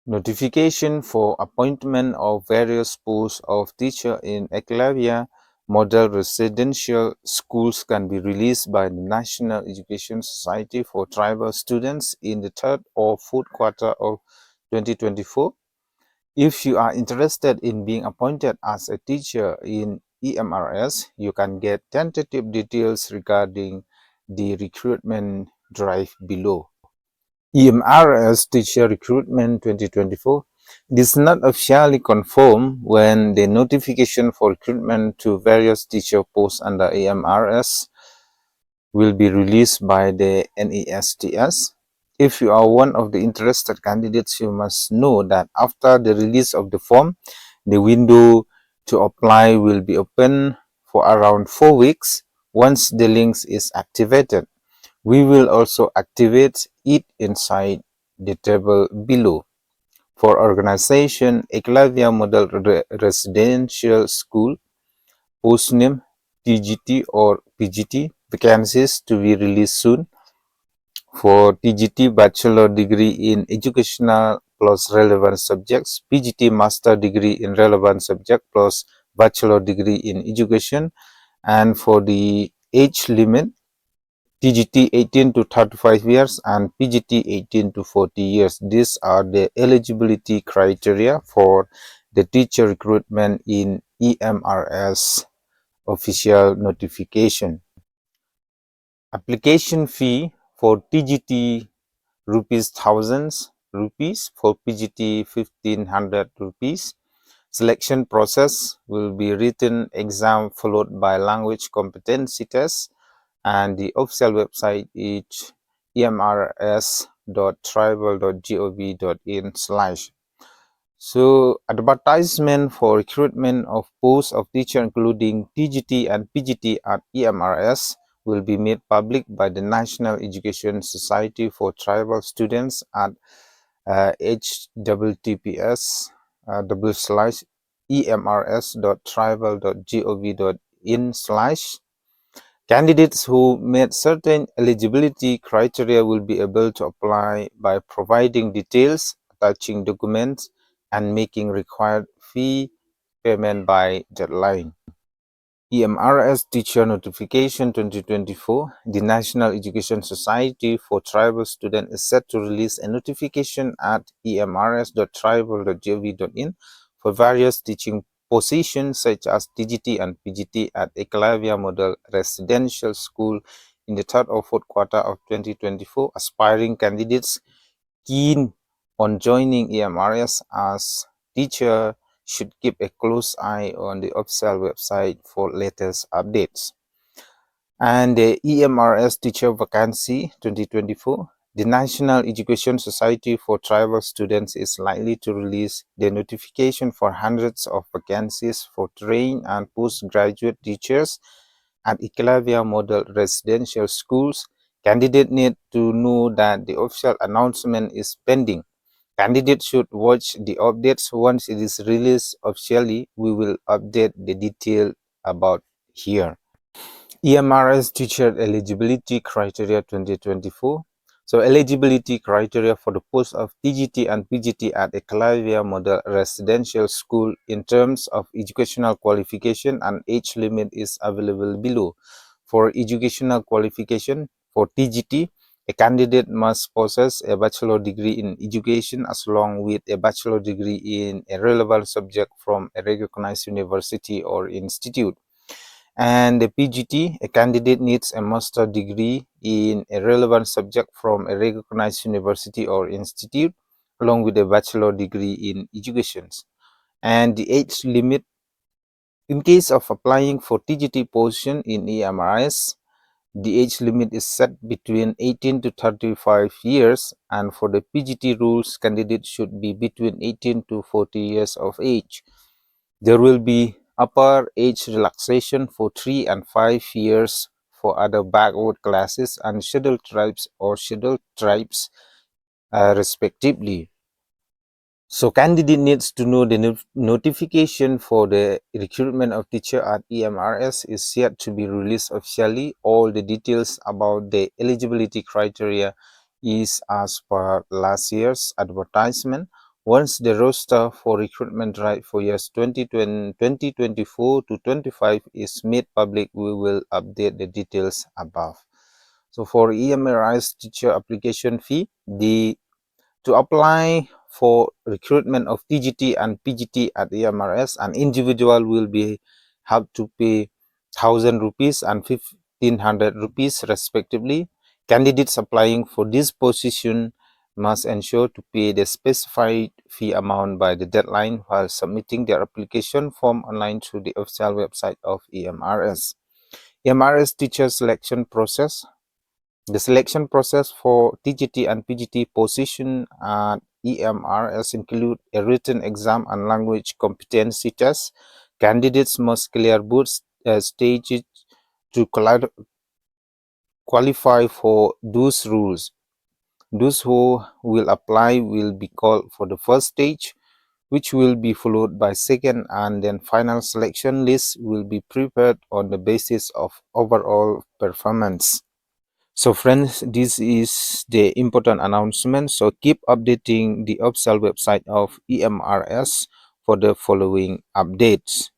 Notification for appointment of various posts of teacher in Meghalaya model residential schools can be released by the National Education Society for tribal students in the third or fourth quarter of 2024. If you are interested in being appointed as a teacher in EMRS, you can get tentative details regarding the recruitment drive below. EMRS Teacher Recruitment 2024. It is not officially confirmed when the notification for recruitment to various teacher posts under EMRS will be released by the NESTS. If you are one of the interested candidates, you must know that after the release of the form, the window to apply will be open for around 4 weeks once the link is activated. We will also activate it inside the table below. For organization, Meghalaya Model Residential School, post name TGT or PGT, vacancies to be released soon. For TGT Bachelor Degree in Educational plus Relevant Subjects, PGT Master Degree in Relevant Subject plus Bachelor Degree in Education, and for the age limit, TGT 18 to 35 years and PGT 18 to 40 years. These are the eligibility criteria for the teacher recruitment in EMRS official notification. Application fee for TGT rupees thousands rupees, for PGT 1500 rupees. Selection process will be written exam followed by language competency test, and the official website is emrs.tribal.gov.in/. So advertisement for recruitment of posts of teacher including TGT and PGT at EMRS will be made public by the National Education Society for Tribal Students at https://emrs.tribal.gov.in/. Candidates who met certain eligibility criteria will be able to apply by providing details, attaching documents, and making required fee payment by deadline. EMRS Teacher Notification 2024. The National Education Society for Tribal Students is set to release a notification at emrs.tribal.gov.in for various teaching positions such as TGT and PGT at Meghalaya Model Residential School in the third or fourth quarter of 2024. Aspiring candidates keen on joining EMRS as teacher should keep a close eye on the official website for latest updates. And the EMRS Teacher Vacancy 2024. The National Education Society for Tribal Students is likely to release the notification for hundreds of vacancies for trained and postgraduate teachers at Meghalaya Model Residential Schools. Candidates need to know that the official announcement is pending. Candidates should watch the updates. Once it is released officially, we will update the detail about here. EMRS Teacher Eligibility Criteria 2024. So eligibility criteria for the post of TGT and PGT at Meghalaya Model Residential School in terms of educational qualification and age limit is available below. For educational qualification, for TGT, a candidate must possess a bachelor degree in education as along with a bachelor degree in a relevant subject from a recognized university or institute. And the PGT, a candidate needs a master degree in a relevant subject from a recognized university or institute along with a bachelor degree in education. And the age limit, in case of applying for TGT position in EMRS, the age limit is set between 18 to 35 years, and for the PGT rules, candidates should be between 18 to 40 years of age. There will be upper age relaxation for 3 and 5 years for other backward classes and scheduled tribes or scheduled tribes respectively. So candidate needs to know the notification for the recruitment of teacher at EMRS is yet to be released officially. All the details about the eligibility criteria is as per last year's advertisement. Once the roster for recruitment drive for years 2024 to 25 is made public, we will update the details above. So for EMRS teacher application fee, to apply for recruitment of TGT and PGT at EMRS, an individual will have to pay 1,000 rupees and 1,500 rupees respectively. Candidates applying for this position must ensure to pay the specified fee amount by the deadline while submitting their application form online through the official website of EMRS. EMRS teacher selection process. The selection process for TGT and PGT position at EMRS include a written exam and language competency test. Candidates must clear both stages to qualify for those rules. Those who will apply will be called for the first stage, which will be followed by second, and then final selection list will be prepared on the basis of overall performance. So friends, this is the important announcement. So keep updating the official website of EMRS for the following updates.